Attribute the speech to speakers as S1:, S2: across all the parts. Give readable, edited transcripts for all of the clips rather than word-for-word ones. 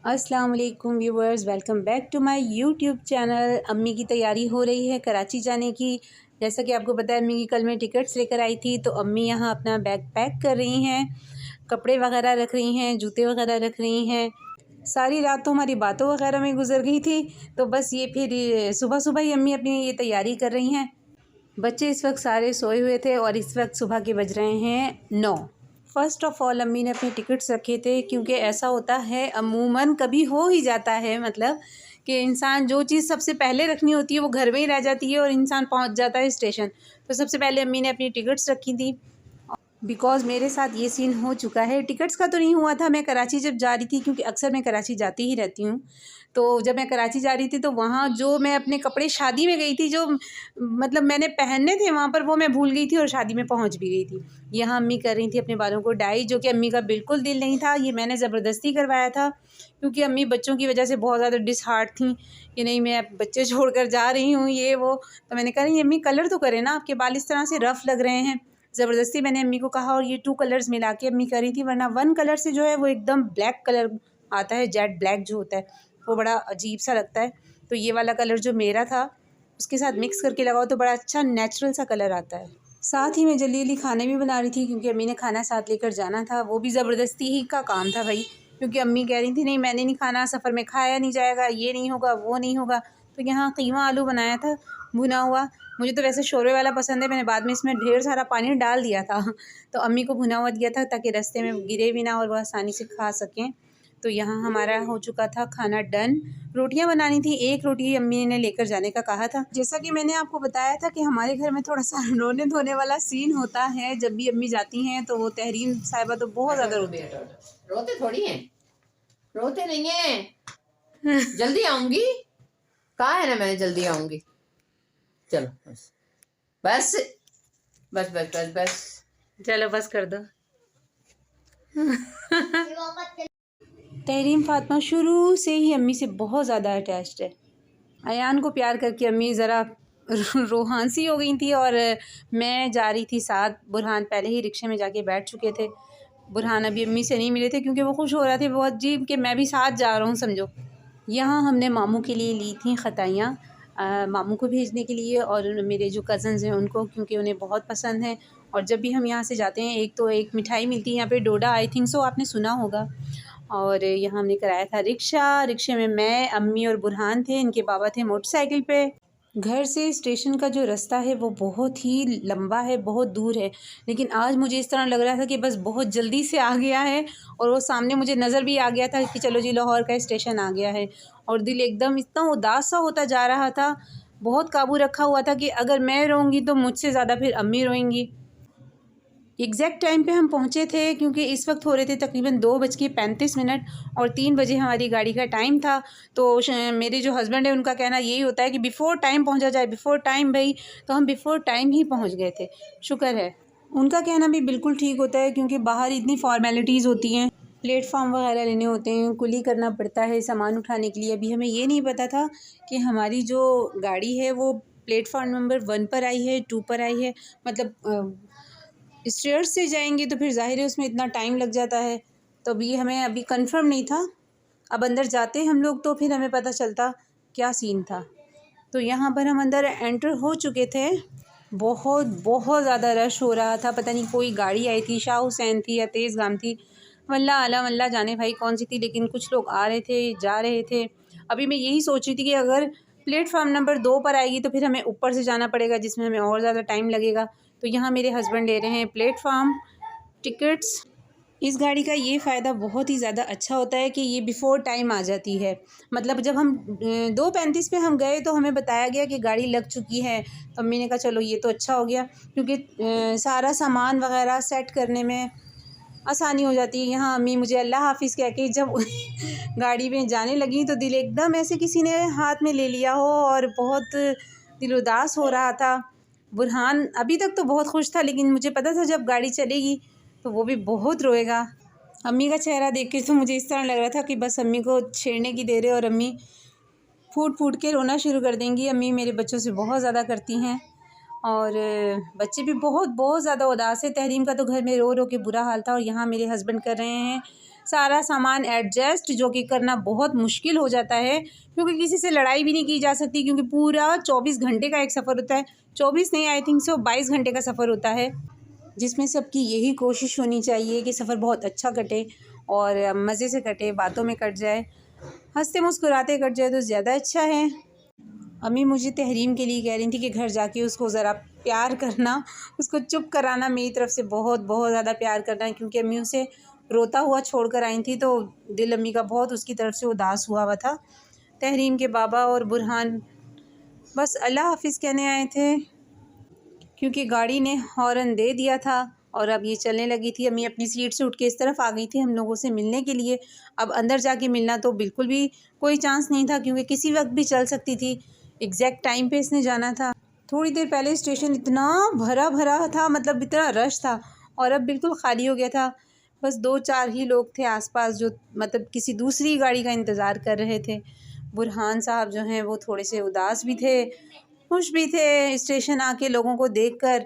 S1: अस्सलाम वालेकुम viewers, welcome back to my YouTube channel. अम्मी की तैयारी हो रही है कराची जाने की। जैसा कि आपको पता है, अम्मी की कल मैं टिकट्स लेकर आई थी, तो अम्मी यहाँ अपना बैग पैक कर रही हैं, कपड़े वगैरह रख रही हैं, जूते वगैरह रख रही हैं। सारी रात तो हमारी बातों वगैरह में गुजर गई थी, तो बस ये फिर सुबह सुबह ही अम्मी अपनी ये तैयारी कर रही हैं। बच्चे इस वक्त सारे सोए हुए थे और इस वक्त सुबह के बज रहे हैं 9। फ़र्स्ट ऑफ़ ऑल अम्मी ने अपने टिकट्स रखे थे, क्योंकि ऐसा होता है अमूमन कभी हो ही जाता है, मतलब कि इंसान जो चीज़ सबसे पहले रखनी होती है वो घर में ही रह जाती है और इंसान पहुंच जाता है स्टेशन। तो सबसे पहले अम्मी ने अपनी टिकट्स रखी थी, बिकॉज़ मेरे साथ ये सीन हो चुका है। टिकट्स का तो नहीं हुआ था, मैं कराची जब जा रही थी, क्योंकि अक्सर मैं कराची जाती ही रहती हूँ, तो जब मैं कराची जा रही थी तो वहाँ जो मैं अपने कपड़े शादी में गई थी, जो मतलब मैंने पहनने थे वहाँ पर, वो मैं भूल गई थी और शादी में पहुँच भी गई थी। यहाँ अम्मी कर रही थी अपने बालों को डाई, जो कि अम्मी का बिल्कुल दिल नहीं था, ये मैंने ज़बरदस्ती करवाया था, क्योंकि अम्मी बच्चों की वजह से बहुत ज़्यादा डिसहार्ट थी कि नहीं मैं बच्चे छोड़कर जा रही हूँ ये वो। तो मैंने कहा अम्मी कलर तो करें ना, आपके बाल इस तरह से रफ़ लग रहे हैं। ज़बरदस्ती मैंने अम्मी को कहा और ये 2 कलर्स मिला के अम्मी करी थी, वरना 1 कलर से जो है वो एकदम ब्लैक कलर आता है, जेट ब्लैक जो होता है वो बड़ा अजीब सा लगता है। तो ये वाला कलर जो मेरा था उसके साथ मिक्स करके लगाओ तो बड़ा अच्छा नेचुरल सा कलर आता है। साथ ही मैं जल्दी जल्दी खाने भी बना रही थी, क्योंकि अम्मी ने खाना साथ लेकर जाना था, वो भी ज़बरदस्ती ही का काम था भाई, क्योंकि अम्मी कह रही थी नहीं मैंने नहीं खाना, सफ़र में खाया नहीं जाएगा, ये नहीं होगा वो नहीं होगा। तो यहाँ कीमा आलू बनाया था भुना हुआ। मुझे तो वैसे शोरबे वाला पसंद है, मैंने बाद में इसमें ढेर सारा पानी डाल दिया था तो अम्मी को भुना हुआ दिया था ताकि रास्ते में गिरे भी ना और वह आसानी से खा सकें। तो यहाँ हमारा हो चुका था खाना डन। रोटियां बनानी थी, एक रोटी अम्मी ने लेकर जाने का कहा था। जैसा कि मैंने आपको बताया था कि हमारे घर में थोड़ा सा रोने धोने वाला सीन होता है जब भी अम्मी जाती हैं, तो वो तहरीन साहिबा तो बहुत ज़्यादा रोती है।
S2: रोते थोड़ी हैं, रोते नहीं है। जल्दी आऊंगी, कहा है ना मैंने जल्दी आऊंगी। चलो बस बस बस बस बस बस
S1: चलो बस कर दो। तहरीम फातिमा शुरू से ही अम्मी से बहुत ज़्यादा अटैच्ड है। अयान को प्यार करके अम्मी ज़रा रोहानसी हो गई थी और मैं जा रही थी साथ। बुरहान पहले ही रिक्शे में जाके बैठ चुके थे। बुरहान अभी अम्मी से नहीं मिले थे, क्योंकि वो खुश हो रहे थे बहुत जी कि मैं भी साथ जा रहा हूँ समझो। यहाँ हमने मामू के लिए ली थी खताइयाँ, मामू को भेजने के लिए और मेरे जो कज़न्स हैं उनको, क्योंकि उन्हें बहुत पसंद है। और जब भी हम यहाँ से जाते हैं एक तो एक मिठाई मिलती है यहाँ पे, डोडा, आई थिंक सो आपने सुना होगा। और यहाँ हमने कराया था रिक्शा। रिक्शे में मैं, अम्मी और बुरहान थे, इनके बाबा थे मोटरसाइकिल पे। घर से स्टेशन का जो रास्ता है वो बहुत ही लंबा है, बहुत दूर है, लेकिन आज मुझे इस तरह लग रहा था कि बस बहुत जल्दी से आ गया है और वो सामने मुझे नज़र भी आ गया था कि चलो जी लाहौर का स्टेशन आ गया है। और दिल एकदम इतना उदास सा होता जा रहा था, बहुत काबू रखा हुआ था कि अगर मैं रोऊंगी तो मुझसे ज़्यादा फिर अम्मी रोएंगी। एग्जैक्ट टाइम पे हम पहुँचे थे, क्योंकि इस वक्त हो रहे थे तकरीबन 2:35 और 3 बजे हमारी गाड़ी का टाइम था। तो मेरे जो हस्बैंड है उनका कहना यही होता है कि बिफ़ोर टाइम पहुँचा जाए, बिफ़ोर टाइम भाई। तो हम बिफ़ोर टाइम ही पहुँच गए थे, शुक्र है। उनका कहना भी बिल्कुल ठीक होता है, क्योंकि बाहर इतनी फॉर्मेलिटीज़ होती हैं, प्लेटफॉर्म वगैरह लेने होते हैं, कुली करना पड़ता है सामान उठाने के लिए। अभी हमें ये नहीं पता था कि हमारी जो गाड़ी है वो प्लेटफॉर्म नंबर 1 पर आई है, 2 पर आई है, मतलब स्टेयर्स से जाएंगे तो फिर ज़ाहिर है उसमें इतना टाइम लग जाता है। तो अभी हमें अभी कंफर्म नहीं था। अब अंदर जाते हम लोग तो फिर हमें पता चलता क्या सीन था। तो यहाँ पर हम अंदर एंटर हो चुके थे। बहुत बहुत ज़्यादा रश हो रहा था, पता नहीं कोई गाड़ी आई थी, शाह हुसैन थी या तेज़गाम थी, वल्ला आलम अल्लाह जाने भाई कौन सी थी, लेकिन कुछ लोग आ रहे थे जा रहे थे। अभी मैं यही सोच रही थी कि अगर प्लेटफार्म नंबर 2 पर आएगी तो फिर हमें ऊपर से जाना पड़ेगा, जिसमें हमें और ज़्यादा टाइम लगेगा। तो यहाँ मेरे हस्बैंड ले रहे हैं प्लेटफार्म टिकट्स। इस गाड़ी का ये फ़ायदा बहुत ही ज़्यादा अच्छा होता है कि ये बिफ़ोर टाइम आ जाती है। मतलब जब हम 2:35 पे हम गए तो हमें बताया गया कि गाड़ी लग चुकी है, तो अम्मी ने कहा चलो ये तो अच्छा हो गया, क्योंकि सारा सामान वगैरह सेट करने में आसानी हो जाती है। यहाँ अम्मी मुझे अल्लाह हाफ़िज़ कह के जब गाड़ी में जाने लगी तो दिल एकदम ऐसे किसी ने हाथ में ले लिया हो और बहुत दिल उदास हो रहा था। बुरहान अभी तक तो बहुत खुश था, लेकिन मुझे पता था जब गाड़ी चलेगी तो वो भी बहुत रोएगा। अम्मी का चेहरा देख के तो मुझे इस तरह लग रहा था कि बस अम्मी को छेड़ने की देर है और अम्मी फूट फूट के रोना शुरू कर देंगी। अम्मी मेरे बच्चों से बहुत ज़्यादा करती हैं और बच्चे भी बहुत बहुत ज़्यादा उदास है। तहरीम का तो घर में रो रो के बुरा हाल था और यहाँ मेरे हस्बैंड कर रहे हैं सारा सामान एडजस्ट, जो कि करना बहुत मुश्किल हो जाता है, क्योंकि किसी से लड़ाई भी नहीं की जा सकती, क्योंकि पूरा 24 घंटे का एक सफ़र होता है। 24 नहीं, आई थिंक सो 22 घंटे का सफ़र होता है, जिसमें सबकी यही कोशिश होनी चाहिए कि सफ़र बहुत अच्छा कटे और मज़े से कटे, बातों में कट जाए, हंसते मुस्कुराते कट जाए तो ज़्यादा अच्छा है। अम्मी मुझे तहरीम के लिए कह रही थी कि घर जाके उसको ज़रा प्यार करना, उसको चुप कराना, मेरी तरफ से बहुत बहुत ज़्यादा प्यार करना, क्योंकि अम्मी उसे रोता हुआ छोड़ कर आई थी, तो दिल अम्मी का बहुत उसकी तरफ से उदास हुआ था। तहरीम के बाबा और बुरहान बस अल्लाह हाफिज़ कहने आए थे, क्योंकि गाड़ी ने हॉर्न दे दिया था और अब ये चलने लगी थी। अम्मी अपनी सीट से उठ के इस तरफ आ गई थी हम लोगों से मिलने के लिए। अब अंदर जाके मिलना तो बिल्कुल भी कोई चांस नहीं था, क्योंकि किसी वक्त भी चल सकती थी। एग्जैक्ट टाइम पे इसने जाना था। थोड़ी देर पहले स्टेशन इतना भरा भरा था, मतलब इतना रश था, और अब बिल्कुल खाली हो गया था। बस 2-4 ही लोग थे आसपास जो मतलब किसी दूसरी गाड़ी का इंतज़ार कर रहे थे। बुरहान साहब जो हैं वो थोड़े से उदास भी थे, खुश भी थे स्टेशन आके लोगों को देखकर।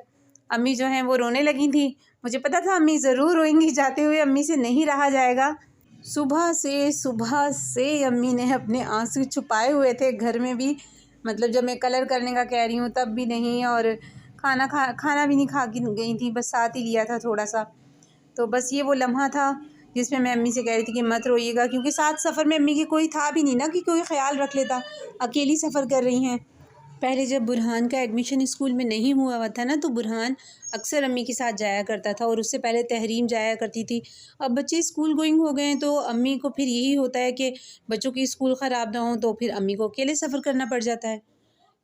S1: अम्मी जो हैं वो रोने लगी थी। मुझे पता था अम्मी ज़रूर रोएंगी, जाते हुए अम्मी से नहीं रहा जाएगा। सुबह से अम्मी ने अपने आंसू छुपाए हुए थे, घर में भी, मतलब जब मैं कलर करने का कह रही हूँ तब भी नहीं, और खाना भी नहीं खा के गई थी, बस साथ ही लिया था थोड़ा सा। तो बस ये वो लम्हा था जिसमें मैं अम्मी से कह रही थी कि मत रोइएगा, क्योंकि साथ सफ़र में अम्मी के कोई था भी नहीं ना कि कोई ख्याल रख लेता, अकेली सफ़र कर रही हैं। पहले जब बुरहान का एडमिशन स्कूल में नहीं हुआ था ना, तो बुरहान अक्सर अम्मी के साथ जाया करता था, और उससे पहले तहरीम जाया करती थी। अब बच्चे स्कूल गोइंग हो गए हैं, तो अम्मी को फिर यही होता है कि बच्चों की स्कूल ख़राब ना हो, तो फिर अम्मी को अकेले सफ़र करना पड़ जाता है।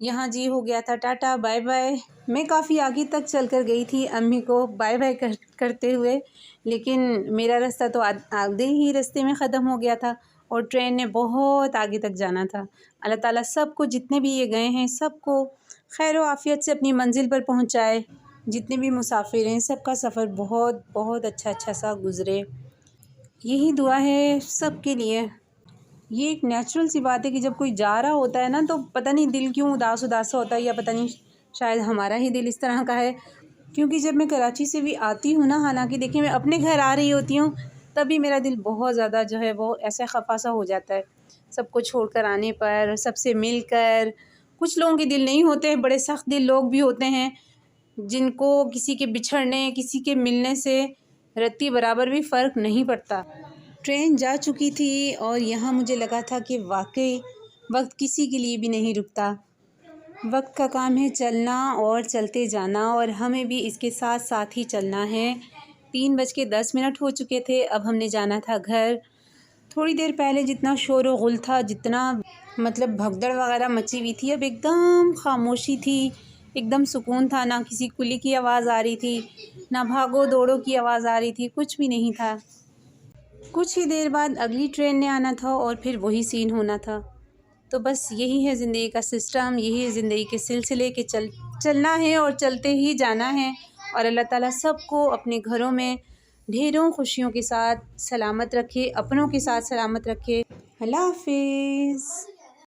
S1: यहाँ जी हो गया था टाटा बाय बाय। मैं काफ़ी आगे तक चल कर गई थी अम्मी को बाय बाय करते हुए, लेकिन मेरा रास्ता तो आधे ही रास्ते में ख़त्म हो गया था, और ट्रेन ने बहुत आगे तक जाना था। अल्लाह ताला सबको, जितने भी ये गए हैं, सबको खैर व आफ़ियत से अपनी मंजिल पर पहुँचाए। जितने भी मुसाफिर हैं, सबका सफ़र बहुत बहुत अच्छा सा गुज़रे, यही दुआ है सबके लिए। ये एक नेचुरल सी बात है कि जब कोई जा रहा होता है ना, तो पता नहीं दिल क्यों उदास उदास सा होता है, या पता नहीं शायद हमारा ही दिल इस तरह का है। क्योंकि जब मैं कराची से भी आती हूँ ना, हालांकि देखिए मैं अपने घर आ रही होती हूँ, तभी मेरा दिल बहुत ज़्यादा जो है वो ऐसा खफा सा हो जाता है, सबको छोड़कर आने पर, सबसे मिलकर। कुछ लोगों के दिल नहीं होते, बड़े सख्त दिल लोग भी होते हैं, जिनको किसी के बिछड़ने, किसी के मिलने से रत्ती बराबर भी फ़र्क नहीं पड़ता। ट्रेन जा चुकी थी, और यहाँ मुझे लगा था कि वाकई वक्त किसी के लिए भी नहीं रुकता। वक्त का काम है चलना और चलते जाना, और हमें भी इसके साथ साथ ही चलना है। 3:10 हो चुके थे, अब हमने जाना था घर। थोड़ी देर पहले जितना शोर व गुल था, जितना मतलब भगदड़ वगैरह मची हुई थी, अब एकदम खामोशी थी, एकदम सुकून था। ना किसी कुली की आवाज़ आ रही थी, ना भागो दौड़ो की आवाज़ आ रही थी, कुछ भी नहीं था। कुछ ही देर बाद अगली ट्रेन ने आना था, और फिर वही सीन होना था। तो बस यही है ज़िंदगी का सिस्टम, यही है ज़िंदगी के सिलसिले के चलना है और चलते ही जाना है। और अल्लाह ताला सबको अपने घरों में ढेरों खुशियों के साथ सलामत रखे, अपनों के साथ सलामत रखे। अल्लाह हाफिज़।